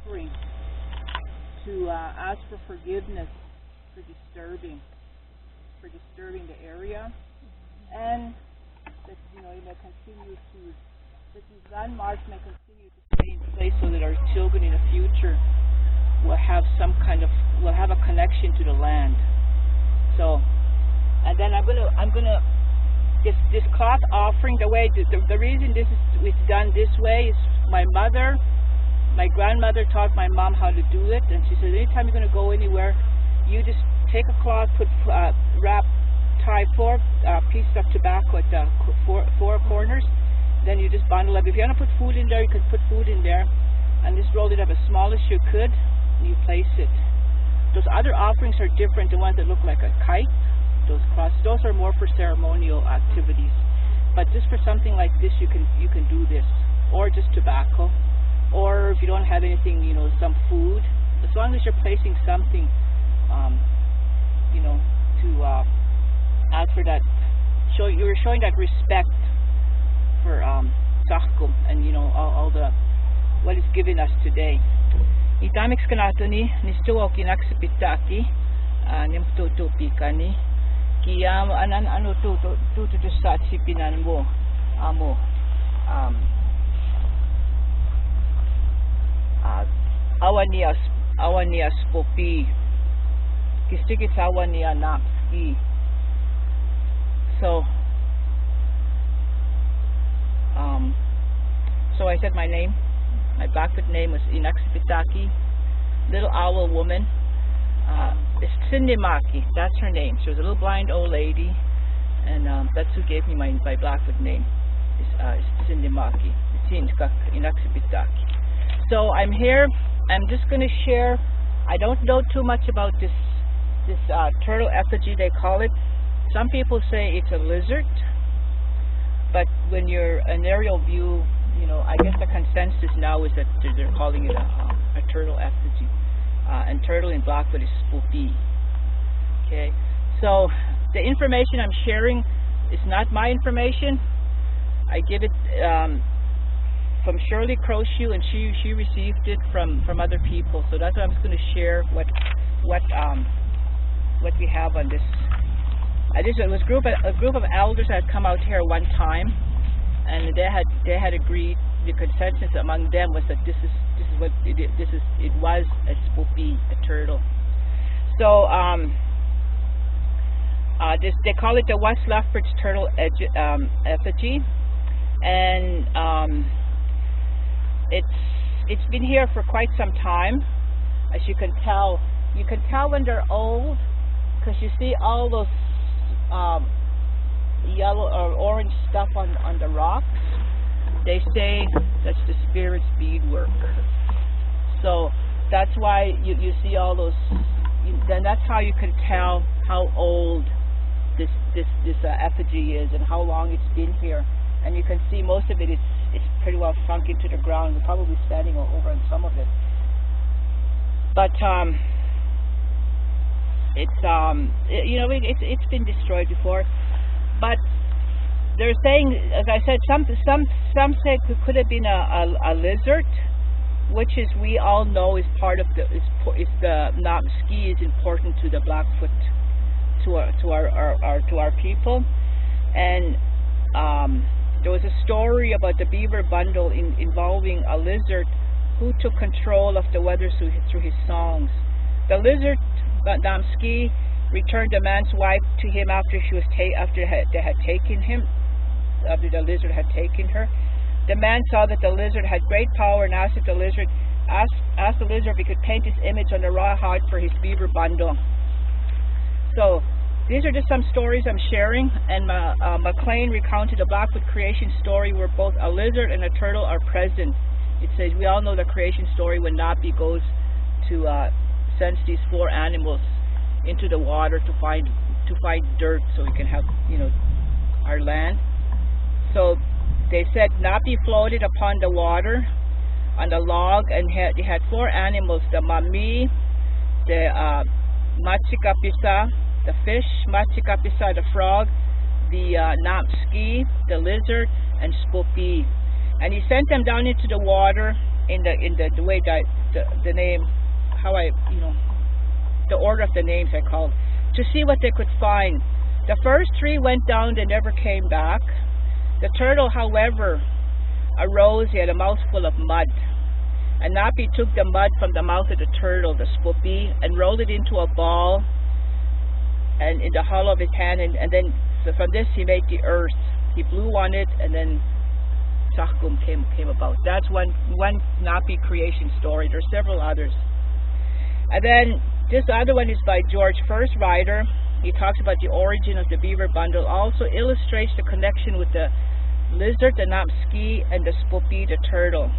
offering to ask for forgiveness for disturbing the area, and that it may continue to that these landmarks may continue to stay in place so that our children in the future will have a connection to the land. So, and then I'm gonna this cloth offering. The reason this is done this way is my grandmother taught my mom how to do it, and she said anytime you're gonna go anywhere, you just take a cloth, tie 4 pieces of tobacco at the four corners. Then you just bundle up. If you want to put food in there, you could put food in there, and just roll it up as small as you could, and you place it. Those other offerings are different. The ones that look like a kite, those crosses, those are more for ceremonial activities. But just for something like this, you can do this, or just tobacco, or if you don't have anything, some food. As long as you're placing something, to ask for that, you're showing that respect for Sahkum and all the what is given us today. Itamix kanatoni nisto kinaksipitaki nimtutupikani kiyam ano to sa sipinan mo amo awanias popi kistikit awania napski. So I said my name. My Blackfoot name was Inaksipitaki, little owl woman. It's Tsindimaki, that's her name. She was a little blind old lady, and that's who gave me my Blackfoot name. It's Tsindimaki, Inaksipitaki. So I'm here. I'm just going to share. I don't know too much about this turtle effigy, they call it. Some people say it's a lizard, but when you're an aerial view, I guess the consensus now is that they're calling it a turtle effigy, and turtle in Blackfoot is Spoopy. Okay, so the information I'm sharing is not my information. I give it from Shirley Crowshoe, and she received it from other people. So that's what I'm just going to share what we have on this. It was a group of elders that had come out here one time, and they had agreed. The consensus among them was that this is what it was a spoopy, a turtle. So they call it the West Lethbridge turtle effigy, and it's been here for quite some time. As you can tell when they're old, because you see all those yellow or orange stuff on the rocks. They say that's the spirit's beadwork. So that's why you see all those. Then that's how you can tell how old this effigy is and how long it's been here. And you can see most of it's pretty well sunk into the ground. We're probably standing over on some of it. But it's been destroyed before. But they're saying, as I said, some say it could have been a lizard, which is we all know is part of the Namski is important to the Blackfoot, to our people, and there was a story about the beaver bundle involving a lizard who took control of the weather through his songs. The lizard Namski returned the man's wife to him after the lizard had taken her. The man saw that the lizard had great power and asked the lizard if he could paint his image on the rawhide for his beaver bundle. So these are just some stories I'm sharing, and McLean recounted a Blackfoot creation story where both a lizard and a turtle are present. It says we all know the creation story when Napi goes to sends these 4 animals into the water to find dirt so we can have our land. So they said Napi floated upon the water on the log, and they had 4 animals: the mami, the machikapisa, the fish, machikapisa, the frog, the napski, the lizard, and spoopy. And he sent them down into the water in the way that the name, how I, the order of the names I called, to see what they could find. The first 3 went down, they never came back. The turtle, however, arose, he had a mouthful of mud. And Napi took the mud from the mouth of the turtle, the spoopy, and rolled it into a ball and in the hollow of his hand, and then so from this he made the earth. He blew on it, and then Sachgum came about. That's one Napi creation story. There's several others. And then this other one is by George First Rider. He talks about the origin of the beaver bundle. Also illustrates the connection with the lizard, the Namski, and the spoopy, the turtle.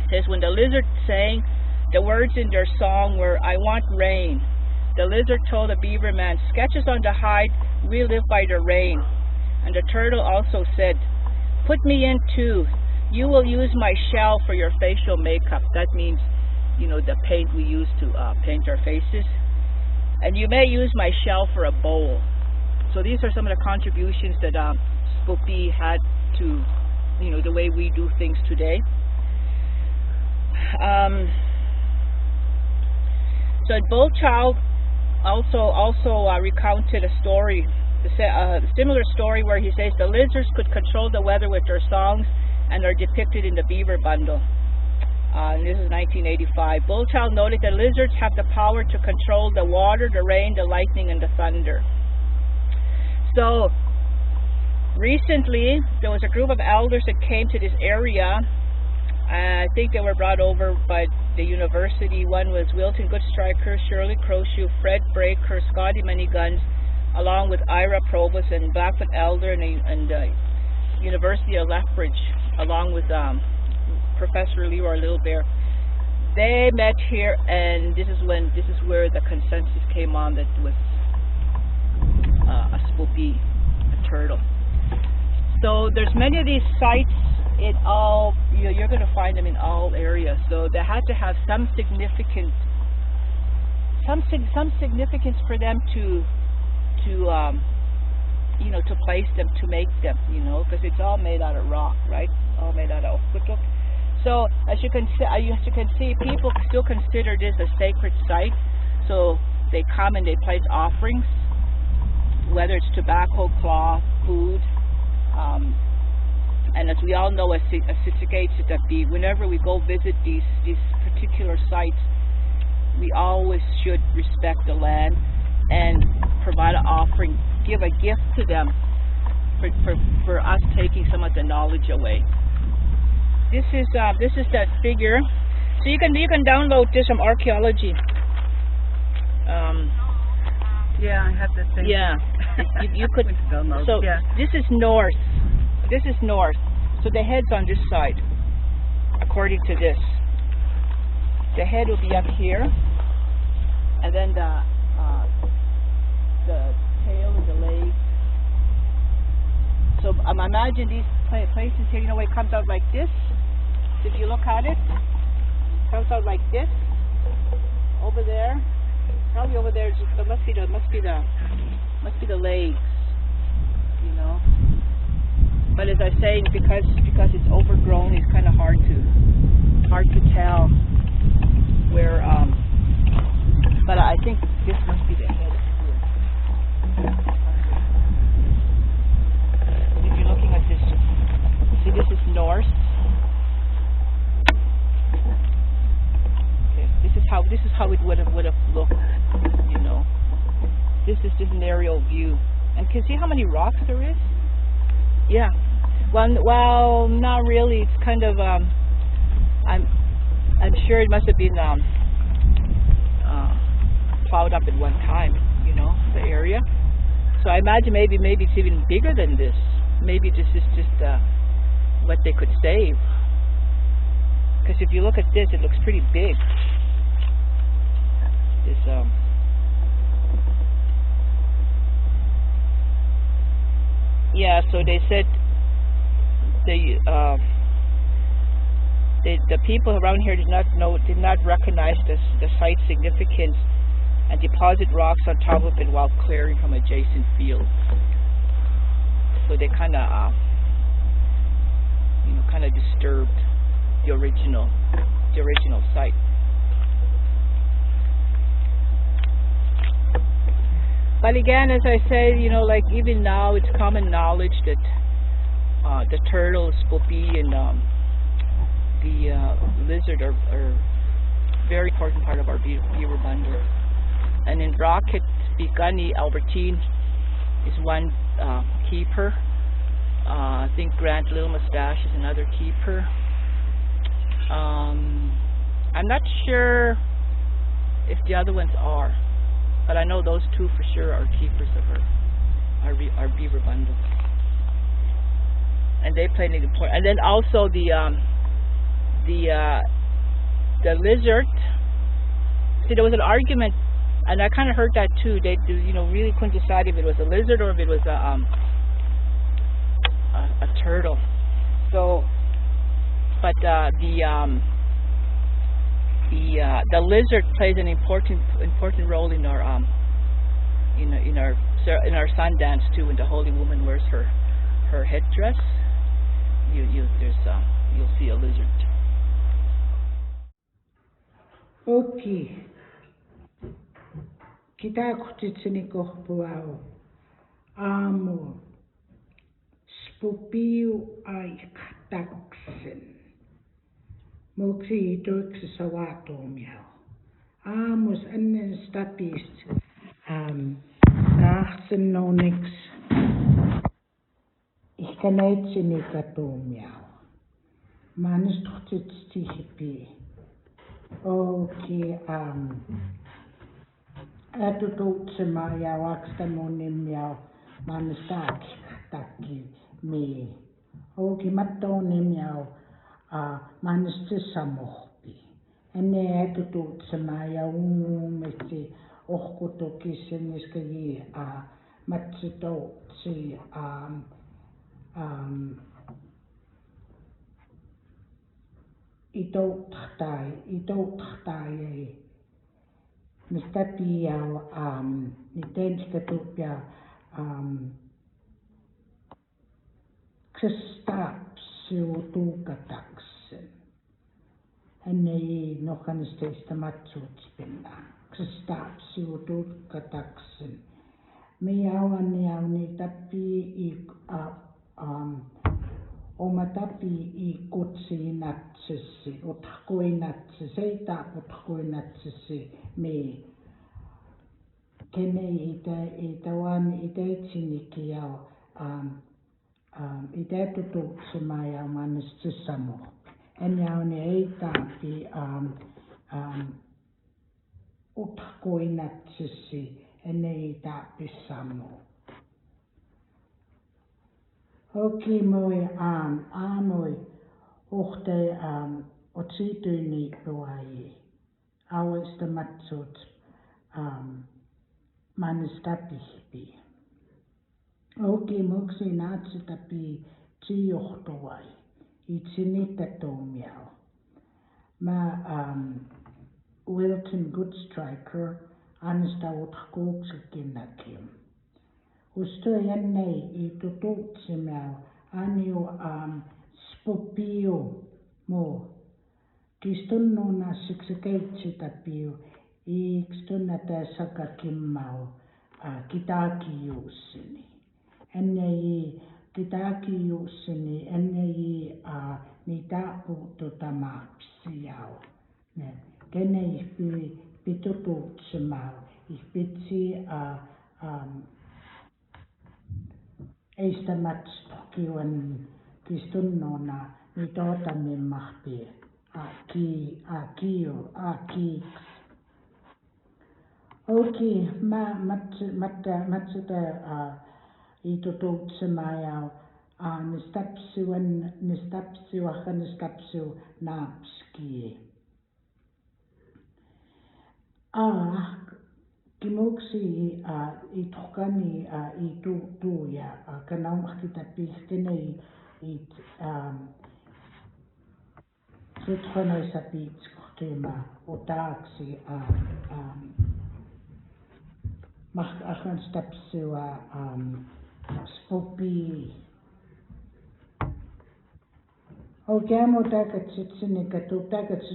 It says, when the lizard sang, the words in their song were, "I want rain." The lizard told the beaver man, "Sketches on the hide, we live by the rain." And the turtle also said, "Put me in too. You will use my shell for your facial makeup." That means, the paint we use to paint our faces. "And you may use my shell for a bowl." So these are some of the contributions that Spoopy had to, the way we do things today. So Bullchild also recounted a story, a similar story where he says the lizards could control the weather with their songs and are depicted in the beaver bundle. And this is 1985. Bullchild noted that lizards have the power to control the water, the rain, the lightning, and the thunder. So recently there was a group of elders that came to this area. I think they were brought over by the university. One was Wilton Goodstriker, Shirley Crowshoe, Fred Breaker, Scotty Manyguns, along with Ira Probus and Blackfoot Elder and the University of Lethbridge, along with Professor Leroy Littlebear. They met here, and this is where the consensus came on that was a spoopy, a turtle. So there's many of these sites in all, you're going to find them in all areas. So they had to have some significance for them to place them, to make them, because it's all made out of rock, right? All made out of okutuk. So as you can see, people still consider this a sacred site. So they come and they place offerings, whether it's tobacco, cloth, food. And as we all know, whenever we go visit these particular sites, we always should respect the land and provide an offering, give a gift to them for us taking some of the knowledge away. This is that figure. So you can download this from archaeology. Yeah, I have the same. Yeah, you could. So yeah. This is north. This is north. So the head's on this side, according to this. The head will be up here, and then the tail and the legs. So imagine these places here. It comes out like this. If you look at it, it comes out like this. Over there, probably over there. It must be the legs. But as I say, because it's overgrown, it's kind of hard to tell where. But I think this must be the head. If you're looking at this, see, this is north. Okay, this is how it would have looked. This is just an aerial view, and can you see how many rocks there is? Yeah. Well, not really. It's kind of I'm sure it must have been plowed up at one time, the area. So I imagine maybe it's even bigger than this. Maybe this is just what they could save. Because if you look at this, it looks pretty big. This yeah, so they said the people around here did not recognize the site's significance and deposit rocks on top of it while clearing from adjacent fields. So they kind of disturbed the original site. But again, as I say, like even now, it's common knowledge that the turtle, spoopy, and the lizard are very important part of our beaver bundle. And in Rocket, Begunny, Albertine is one keeper. I think Grant Little Mustache is another keeper. I'm not sure if the other ones are, but I know those two for sure are keepers of our beaver bundle. And they play an important. And then also the lizard. See, there was an argument, and I kind of heard that too. They really couldn't decide if it was a lizard or if it was a turtle. So, but the lizard plays an important role in our in our Sundance too. When the Holy Woman wears her headdress, you'll see a lizard. Okay. Kita kutitsini kohpuau aamu spopiu ai kataksen. Moksi itoiksi sawatomiau. Aamus ennen stapis rahtsen noniks ihkaneitsini katomiau. Manistutitstihipi. Okay, atututsema ja vakstamonim ja manstaakki me. Okay, mattonim ja manstisamohpi. Enne atututsema ja uumesti ohkutokiseniskaji matsitotsi itouttahtai mistapiau nitenskatupia kristapsiutukataksen ennei nohanisteista matsutspinna kristapsiutukataksen miauani tapi oma tapi I kutsinatsisi, utkoinatsisi, ei taputkoinatsisi me. Kene itä vaan itsinikin ja itä tututsema ja mannistisamo. En jauni ei tapi utkoinatsisi, en ei tapisamo. Okei, moi moi ohte otsityni tuai auesta matsut manistapihpi. Okei, moksi naatsitapi tsiohtuai itsinitatomiau. Mä Wilton Goodstriker ansta utkouksekinnakin. Usto jännei I tututsimäu anju spopiu mo. Kistunnuna siksi keitsitapiu ikstunna täsaka kimmau kitakijuussini. Ennei kitakijuussini ennei niitä puututamaapsijau. Kenei pitututsimäu ihpitsi eistä matstokiuan kistunnona mitotamin mahpi kiiks. Okei, mä matsita itututsema ja nistapsiu naapski. Kimuksi itukani itu ja kanau kita pihkene sutkonoisa piitskohtema otaaksi mahkan stapsua spopi. Oikeamo takatsitsini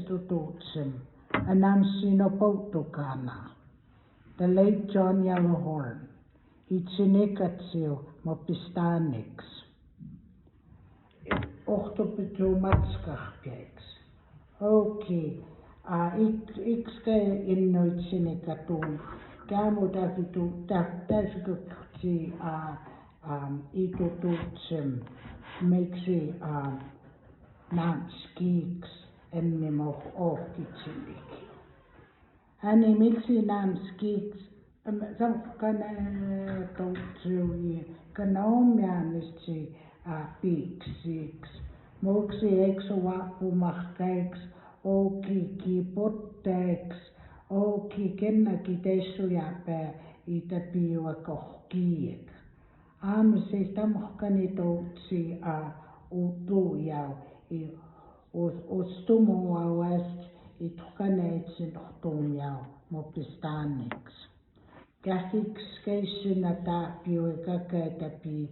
tututsem anamsino poutukana. The late John Yellowhorn. itsinekatsiu mopistaaneks. Ohtopitu matskarpiaks. Okei. Ikske innoitsinekatuun. Käämudakitu täysikukti itutuutsem. Meiksi naamskiiks ennimo ohkitsiniki. Häni miksi naamskiiks samkkane tuutsiui kanomjäänisti piiksiks. Muksi ekso vappumahkäiks, oki kipotteeks, oki kennäki teissujapää itä piua kohkiek. Aamisi tamhkani tuutsi uutujau, ustumua west itkaneitsin tuhtumjau mopistaaneks. Kähiks keissynä taapiu eka kätäpi,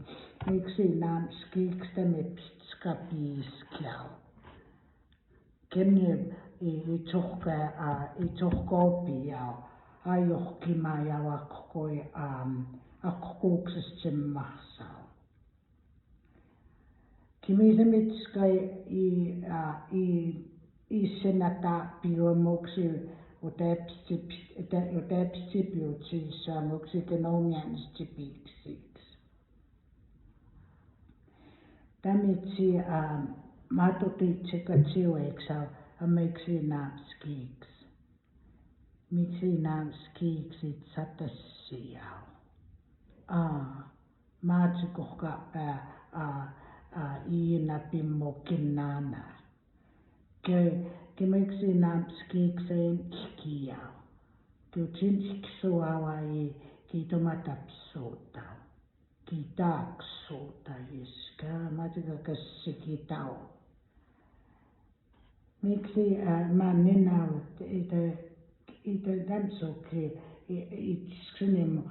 miksi naamskiiks tämepstska piiskjau. Kenne itsohkoopijau, ajohkimajau akkuuksestsemmahsau. Kimisemitskай issenä taapiu muksi utepstipiutsissa muksi kenomianstipiiksiks. Tämitsi matutitsikatsiueksau miksi naamskiiks. Miksi naamskiiksit satessijau. Maatsikohkapää iina pimmokinnana. Miksi naamskiiksein ikijau. Kiutsinsksuavai kiitomatapsuutau. Kiitaaksuuta iskää matikakasikitau. Miksi mä nenäut ite tämsuki itsksenim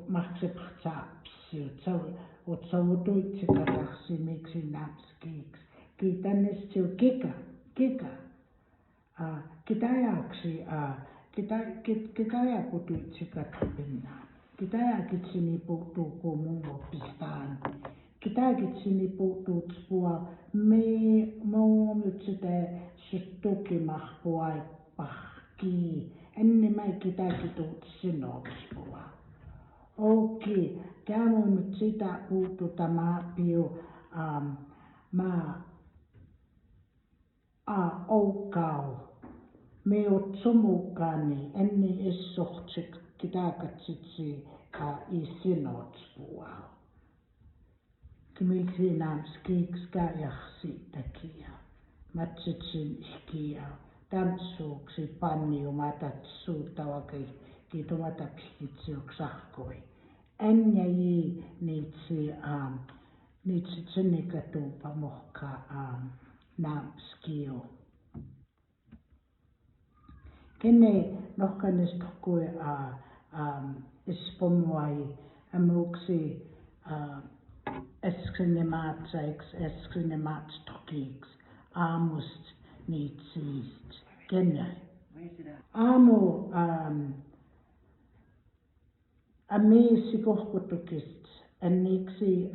maksepsaapsi. Otsavutuitsikaraksi miksi naamskiiks. Kiitännestiu kika. Kitajaputuitsikatapinna. Kitäjäkitsini puuttuu kun mun pistaan. Kitäjäkitsini puuttuu spua muut sitä tukimahpua pahki. Ennen mä kitäjäkituut sinopspua. Okei, käymään sitä puuttuu tämä piu oukau. Me oot sumukani ennen essohtsik kitäjäkatsitsi isinotspua. Miksi naamskiiks käjäksi takia. Matsitsin ikiä. Tämsuuksi panniumatat suuttava kiitomatapskitsiuksahkoi. Ennäji niitsi tsennikatuupa mohka naamskiu. Kenne nohkanestokui ispomuai muksi eskrinemaatstokiiks aamust niitsiist. Kenne. Aamu amiisi kohkutukist enniksi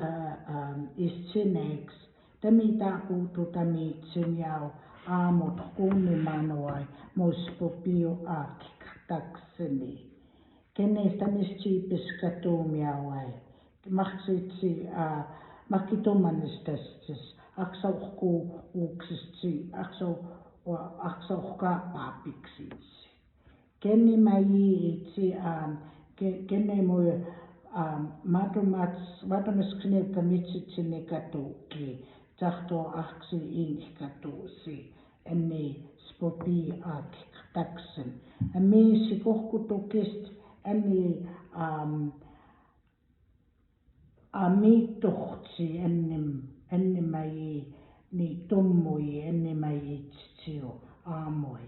issineeks. Tämi taapuutu tämitsin jau aamut kunnimanuai muspupiu akiktakseni. Kenneistä mistiipiska tuumiauai. Maksitsi makkitummanistestis aksauhkuu uuksistsi aksauhkaa paapiksitsi. Kenni mä jiitsi kenne mui maatumaskneekka mitsitsini katuuki. Tahto aksi inkatuusi. Enni spopi akiktaksen. Miisi kohkutukist enni miittohtsi ennemmäji ni tummui ennemmäji tsiu aamoi.